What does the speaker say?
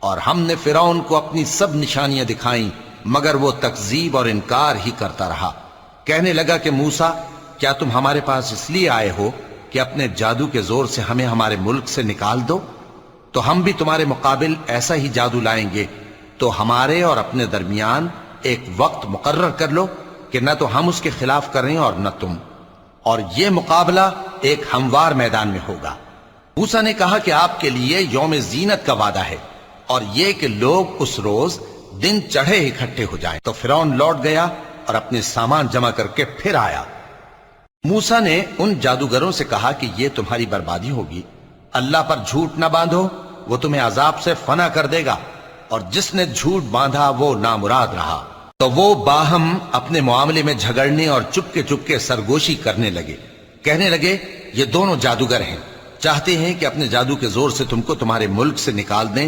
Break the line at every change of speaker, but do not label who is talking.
اور ہم نے فرعون کو اپنی سب نشانیاں دکھائیں مگر وہ تکذیب اور انکار ہی کرتا رہا۔ کہنے لگا کہ موسیٰ، کیا تم ہمارے پاس اس لیے آئے ہو کہ اپنے جادو کے زور سے ہمیں ہمارے ملک سے نکال دو؟ تو ہم بھی تمہارے مقابل ایسا ہی جادو لائیں گے، تو ہمارے اور اپنے درمیان ایک وقت مقرر کر لو کہ نہ تو ہم اس کے خلاف کریں اور نہ تم، اور یہ مقابلہ ایک ہموار میدان میں ہوگا۔ موسیٰ نے کہا کہ آپ کے لیے یوم زینت کا وعدہ ہے، اور یہ کہ لوگ اس روز دن چڑھے اکٹھے ہو جائیں۔ تو فرعون لوٹ گیا اور اپنے سامان جمع کر کے پھر آیا۔ موسیٰ نے ان جادوگروں سے کہا کہ یہ تمہاری بربادی ہوگی، اللہ پر جھوٹ نہ باندھو، وہ تمہیں عذاب سے فنا کر دے گا، اور جس نے جھوٹ باندھا وہ نامراد رہا۔ تو وہ باہم اپنے معاملے میں جھگڑنے اور چپکے سرگوشی کرنے لگے۔ کہنے لگے یہ دونوں جادوگر ہیں، چاہتے ہیں کہ اپنے جادو کے زور سے تم کو تمہارے ملک سے نکال دیں